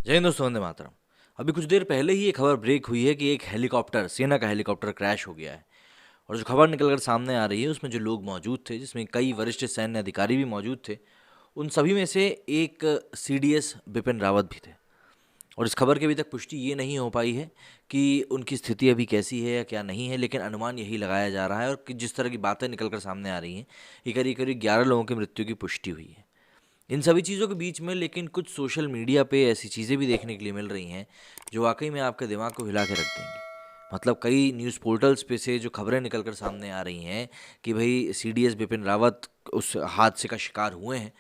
जय हिंद दोस्तों, वंदे मातरम। अभी कुछ देर पहले ही ये खबर ब्रेक हुई है कि एक हेलीकॉप्टर, सेना का हेलीकॉप्टर क्रैश हो गया है। और जो खबर निकलकर सामने आ रही है उसमें जो लोग मौजूद थे, जिसमें कई वरिष्ठ सैन्य अधिकारी भी मौजूद थे, उन सभी में से एक सीडीएस बिपिन रावत भी थे। और इस खबर की अभी तक पुष्टि ये नहीं हो पाई है कि उनकी स्थिति अभी कैसी है या क्या नहीं है, लेकिन अनुमान यही लगाया जा रहा है। और कि जिस तरह की बातें निकलकर सामने आ रही हैं, ये करीब करीब 11 लोगों की मृत्यु की पुष्टि हुई है। इन सभी चीज़ों के बीच में लेकिन कुछ सोशल मीडिया पे ऐसी चीज़ें भी देखने के लिए मिल रही हैं जो वाकई में आपके दिमाग को हिला के रख देंगी। मतलब कई न्यूज़ पोर्टल्स पे से जो खबरें निकल कर सामने आ रही हैं कि भाई सीडीएस बिपिन रावत उस हादसे का शिकार हुए हैं,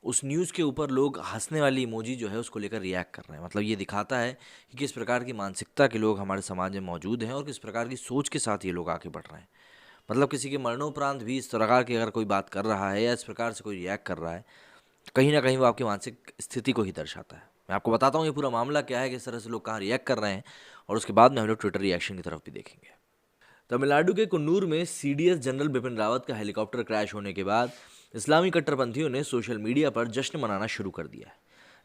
उस न्यूज़ के ऊपर लोग हंसने वाली इमोजी जो है उसको लेकर रिएक्ट कर रहे हैं। मतलब ये दिखाता है कि किस प्रकार की मानसिकता के लोग हमारे समाज में मौजूद हैं और किस प्रकार की सोच के साथ ये लोग आगे बढ़ रहे हैं। मतलब किसी के मरणोपरांत भी इस प्रकार की अगर कोई बात कर रहा है या इस प्रकार से कोई रिएक्ट कर रहा है, कहीं ना कहीं वो आपकी मानसिक स्थिति को ही दर्शाता है। मैं आपको बताता हूँ ये पूरा मामला क्या है, किस तरह से लोग कहाँ रिएक्ट कर रहे हैं, और उसके बाद में हम लोग ट्विटर रिएक्शन की तरफ भी देखेंगे। तमिलनाडु के कुन्नूर में सीडीएस जनरल बिपिन रावत का हेलीकॉप्टर क्रैश होने के बाद इस्लामी कट्टरपंथियों ने सोशल मीडिया पर जश्न मनाना शुरू कर दिया है।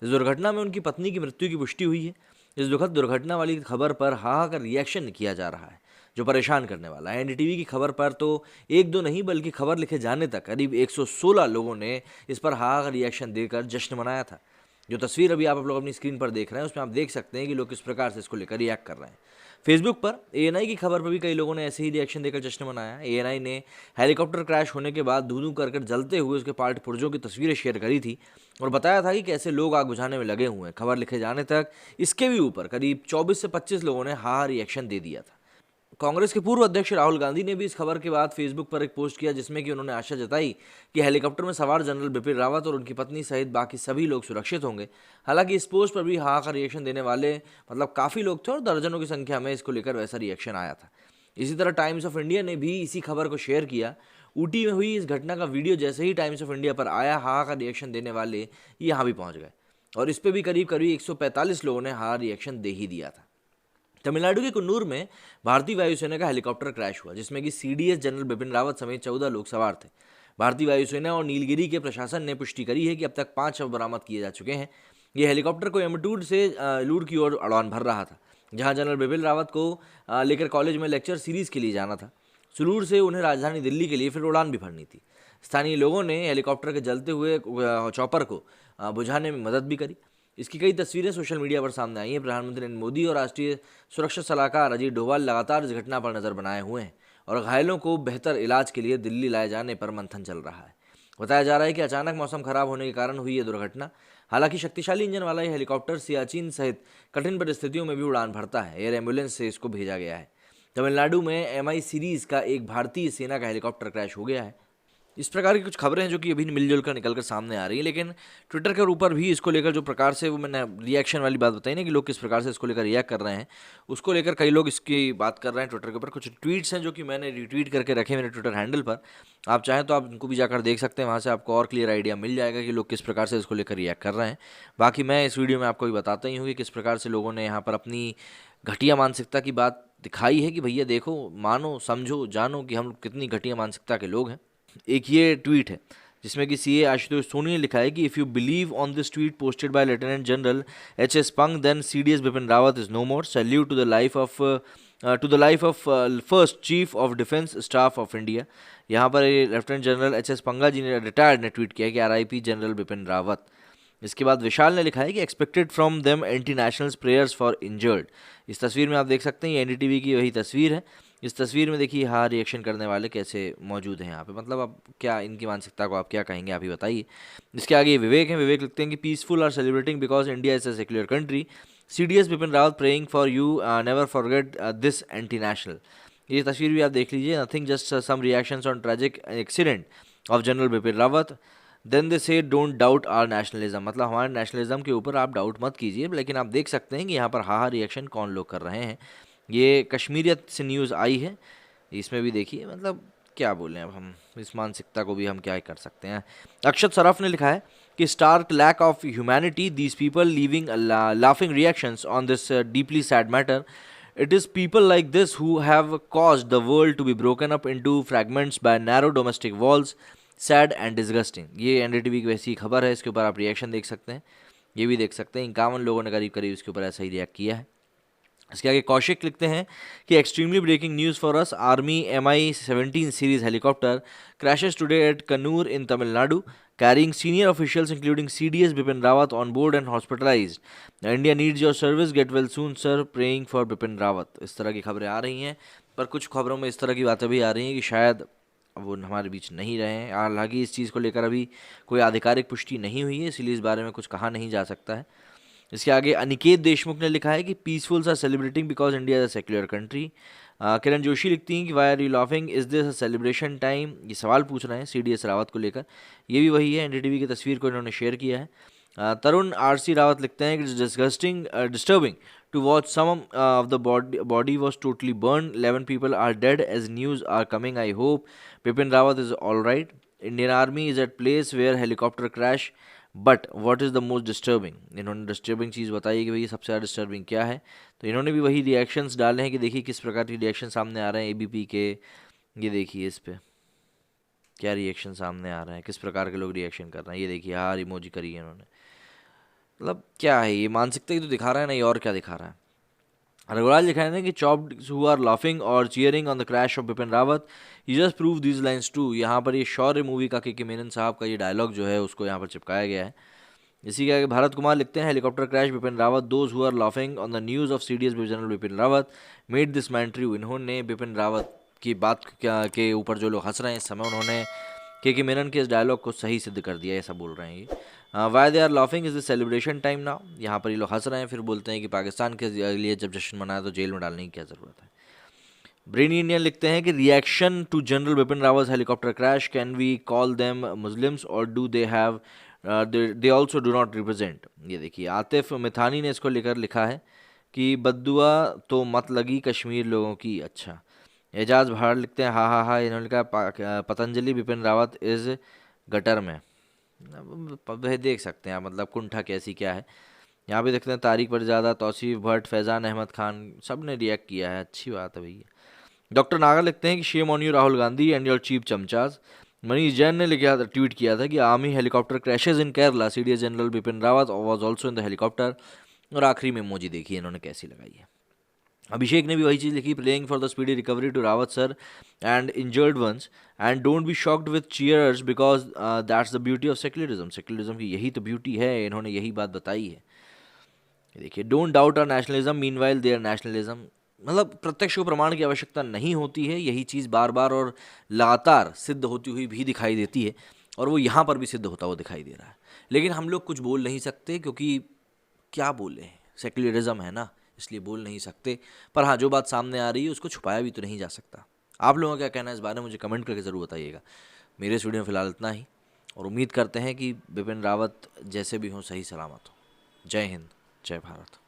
इस दुर्घटना में उनकी पत्नी की मृत्यु की पुष्टि हुई है। इस दुखद दुर्घटना वाली खबर पर हाहाकार रिएक्शन किया जा रहा है, जो परेशान करने वाला है। एनडीटीवी की खबर पर तो एक दो नहीं बल्कि खबर लिखे जाने तक करीब 116 लोगों ने इस पर हाहाकार रिएक्शन देकर जश्न मनाया था। जो तस्वीर अभी आप लोग अपनी स्क्रीन पर देख रहे हैं उसमें आप देख सकते हैं कि लोग किस प्रकार से इसको लेकर रिएक्ट कर रहे हैं। फेसबुक पर एएनआई की खबर पर भी कई लोगों ने ऐसे ही रिएक्शन देकर जश्न मनाया। एएनआई ने हेलीकॉप्टर क्रैश होने के बाद धू धू कर जलते हुए उसके पार्ट पुर्जों की तस्वीरें शेयर करी थी और बताया था कि कैसे लोग आग बुझाने में लगे हुए हैं। खबर लिखे जाने तक इसके भी ऊपर करीब 24 से 25 लोगों ने हा रिएक्शन दे दिया था। कांग्रेस के पूर्व अध्यक्ष राहुल गांधी ने भी इस खबर के बाद फेसबुक पर एक पोस्ट किया, जिसमें कि उन्होंने आशा जताई कि हेलीकॉप्टर में सवार जनरल बिपिन रावत और उनकी पत्नी सहित बाकी सभी लोग सुरक्षित होंगे। हालांकि इस पोस्ट पर भी हाहाकार रिएक्शन देने वाले काफ़ी लोग थे और दर्जनों की संख्या में इसको लेकर वैसा रिएक्शन आया था। इसी तरह टाइम्स ऑफ इंडिया ने भी इसी खबर को शेयर किया। ऊटी में हुई इस घटना का वीडियो जैसे ही टाइम्स ऑफ इंडिया पर आया, हाहाकार रिएक्शन देने वाले यहाँ भी पहुँच गए और इस पर भी करीब करीब 145 लोगों ने हाहाकार रिएक्शन दे ही दिया था। तमिलनाडु के कुन्नूर में भारतीय वायुसेना का हेलीकॉप्टर क्रैश हुआ, जिसमें कि सीडीएस जनरल बिपिन रावत समेत 14 लोग सवार थे। भारतीय वायुसेना और नीलगिरी के प्रशासन ने पुष्टि करी है कि अब तक 5 शव बरामद किए जा चुके हैं। ये हेलीकॉप्टर कोयम्बटूर से लूर की ओर उड़ान भर रहा था, जहां जनरल बिपिन रावत को लेकर कॉलेज में लेक्चर सीरीज के लिए जाना था। सुलूर से उन्हें राजधानी दिल्ली के लिए फिर उड़ान भी भरनी थी। स्थानीय लोगों ने हेलीकॉप्टर के जलते हुए चॉपर को बुझाने में मदद भी करी। इसकी कई तस्वीरें सोशल मीडिया पर सामने आई हैं। प्रधानमंत्री नरेंद्र मोदी और राष्ट्रीय सुरक्षा सलाहकार अजीत डोभाल लगातार इस घटना पर नजर बनाए हुए हैं और घायलों को बेहतर इलाज के लिए दिल्ली लाए जाने पर मंथन चल रहा है। बताया जा रहा है कि अचानक मौसम खराब होने के कारण हुई ये दुर्घटना। हालांकि शक्तिशाली इंजन वाला यह हेलीकॉप्टर सियाचिन सहित कठिन परिस्थितियों में भी उड़ान भरता है। एयर एम्बुलेंस से इसको भेजा गया है। तमिलनाडु में एमआई सीरीज का एक भारतीय सेना का हेलीकॉप्टर क्रैश हो गया है। इस प्रकार की कुछ खबरें हैं जो कि अभी मिलजुल कर निकल कर सामने आ रही है, लेकिन ट्विटर के ऊपर भी इसको लेकर जो प्रकार से वो मैंने रिएक्शन वाली बात बताई ना कि लोग किस प्रकार से इसको लेकर रिएक्ट कर रहे हैं, उसको लेकर कई लोग इसकी बात कर रहे हैं। ट्विटर के ऊपर कुछ ट्वीट्स हैं जो कि मैंने रिट्वीट करके रखे मेरे ट्विटर हैंडल पर। आप चाहें तो आप इनको भी जाकर देख सकते हैं, वहाँ से आपको और क्लियर आइडिया मिल जाएगा कि लोग किस प्रकार से इसको लेकर रिएक्ट कर रहे हैं। बाकी मैं इस वीडियो में आपको भी बताता ही हूँ कि किस प्रकार से लोगों ने यहाँ पर अपनी घटिया मानसिकता की बात दिखाई है कि भैया देखो, मानो, समझो, जानो कि हम कितनी घटिया मानसिकता के लोग हैं। एक ये ट्वीट है जिसमें कि सीए आशुतोष सोनी ने लिखा है कि if you believe on this tweet posted by lieutenant general H S. Panag then CDS Bipin Rawat is no more. Salute to the life of first chief of defence staff of India. यहाँ पर लेफ्टिनेंट जनरल एच.एस. पंगा जी ने retired ने tweet किया कि RIP general Bipin Rawat. इसके बाद विशाल ने लिखा है कि expected from them anti nationals prayers for injured. इस तस्वीर में आप देख सकते हैं ये एनडीटीवी की वही तस्वीर है। इस तस्वीर में देखिए हाँ रिएक्शन करने वाले कैसे मौजूद हैं यहाँ पे। मतलब अब क्या इनकी मानसिकता को आप क्या कहेंगे, आप ही बताइए। इसके आगे विवेक हैं। विवेक लिखते हैं कि peaceful are celebrating because India is a secular country. CDS Bipin Rawat praying for you, never forget this anti national. ये तस्वीर भी आप देख लीजिए। Nothing, just some reactions on tragic accident of general Bipin Rawat. Then they say don't doubt are nationalism. मतलब हमारे nationalism के ऊपर आप डाउट मत कीजिए। लेकिन आप देख सकते हैं कि यहाँ पर हाहा रिएक्शन कौन लोग कर रहे हैं। ये कश्मीरियत से न्यूज़ आई है, इसमें भी देखिए। मतलब क्या बोलें, अब हम इस मानसिकता को भी हम क्या कर सकते हैं। अक्षत सराफ ने लिखा है कि stark lack of humanity, these people leaving laughing reactions on this deeply sad matter. It is people like this who have caused the world to be broken up into fragments by narrow domestic walls. Sad and disgusting। ये NDTV की वैसी खबर है, इसके ऊपर आप reaction देख सकते हैं। ये भी देख सकते हैं, 51 लोगों ने करीब करीब इसके ऊपर ऐसा ही रिएक्ट किया है। इसके आगे कौशिक लिखते हैं कि extremely breaking news for us, army MI-17 series helicopter crashes today at Kannur in Tamil Nadu, carrying senior officials including CDS Bipin Rawat on board and hospitalized. India needs your service. Get well soon, sir. Praying for Bipin Rawat. इस तरह की खबरें आ रही हैं, पर कुछ खबरों में इस तरह की बातें भी आ रही हैं कि शायद वो हमारे बीच नहीं रहे हैं। हालांकि इस चीज़ को लेकर अभी कोई आधिकारिक पुष्टि नहीं हुई है, इसलिए इस बारे में कुछ कहा नहीं जा सकता है। इसके आगे अनिकेत देशमुख ने लिखा है कि peacefuls are celebrating because India is a secular country. Kiran Joshi लिखती हैं कि why are you laughing, is this a celebration time. ये सवाल पूछ रहे हैं CDS रावत को लेकर, ये भी वही है। NDTV की तस्वीर को इन्होंने शेयर किया है। तरुण RC रावत लिखते हैं कि it's disgusting disturbing to watch some of the body was totally burn, 11 people are dead as news are coming, I hope Bipin Rawat is all right. Indian army is at place where helicopter crash, but what is the most disturbing. इन्होंने disturbing चीज़ बताई है कि भाई सबसे ज़्यादा disturbing क्या है, तो इन्होंने भी वही रिएक्शंस डाले हैं कि देखिए किस प्रकार के रिएक्शन सामने आ रहे हैं ABP के। ये देखिए इस पे क्या रिएक्शन सामने आ रहे हैं, किस प्रकार के लोग रिएक्शन कर रहे हैं। ये देखिए हार इमोजी करी है इन्होंने। मतलब क्या है ये, मानसिकता ही तो दिखा रहा है, नहीं और क्या दिखा रहा है। रघुराज लिखा है ना कि चॉप्ड हु आर लाफिंग और cheering on the crash of Bipin Rawat, you just prove these lines too. यहाँ पर ये शौर्य मूवी का के मेनन साहब का ये डायलॉग जो है उसको यहाँ पर चिपकाया गया है। इसी के आगे भारत कुमार लिखते हैं helicopter crash Bipin Rawat, those who are laughing on the news of CDS general Bipin Rawat made this man true. इन्होंने बिपिन रावत की बात के ऊपर जो लोग हंस रहे हैं इस समय, उन्होंने के मेनन के इस डायलॉग को सही सिद्ध कर दिया, ऐसा बोल रहे हैं ये। Why they are laughing is the celebration time now, यहाँ पर ये लोग हंस रहे हैं, फिर बोलते हैं कि पाकिस्तान के लिए जब जश्न मनाया तो जेल में डालने की क्या ज़रूरत है। ब्रेन इंडियन लिखते हैं कि reaction to general Bipin Rawat helicopter crash, can we call them Muslims और do they have they also do not represent. ये देखिए आतिफ मिथानी ने इसको लेकर लिखा है कि बद्दुआ तो मत लगी कश्मीर लोगों की। अच्छा, एजाज भाड़ लिखते हैं हा, इन्होंने कहा पतंजलि बिपिन रावत इज़ गटर में। अब देख सकते हैं आप, मतलब कुंठा कैसी क्या है। यहाँ पे देखते हैं तारिक परजादा, तौसीफ भट्ट, फैज़ान अहमद खान, सब ने रिएक्ट किया है, अच्छी बात है भैया। डॉक्टर नागा लिखते हैं कि shame on you Rahul Gandhi and your chief chamchas. Manish Jain ने लिखा ट्वीट किया था कि army helicopter crashes in Kerala, CDS general Bipin Rawat was also in the helicopter. और आखिरी में इमोजी देखिए इन्होंने कैसी लगाई है। अभिषेक ने भी वही चीज़ लिखी, playing for the speedy recovery to Rawat sir and injured ones and don't be shocked with cheers because that's the beauty of secularism. Secularism की यही तो ब्यूटी है, इन्होंने यही बात बताई है। देखिए don't doubt our nationalism meanwhile their nationalism, मतलब प्रत्यक्ष को प्रमाण की आवश्यकता नहीं होती है, यही चीज़ बार बार और लगातार सिद्ध होती हुई भी दिखाई देती है, और वो यहाँ पर भी सिद्ध होता हुआ दिखाई दे रहा है। लेकिन हम लोग कुछ बोल नहीं सकते, क्योंकि क्या बोले, सेक्युलरिज्म है ना, इसलिए बोल नहीं सकते। पर हाँ, जो बात सामने आ रही है उसको छुपाया भी तो नहीं जा सकता। आप लोगों का क्या कहना है इस बारे में, मुझे कमेंट करके ज़रूर बताइएगा। मेरे इस वीडियो में फ़िलहाल इतना ही, और उम्मीद करते हैं कि बिपिन रावत जैसे भी हों सही सलामत हो। जय हिंद, जय भारत।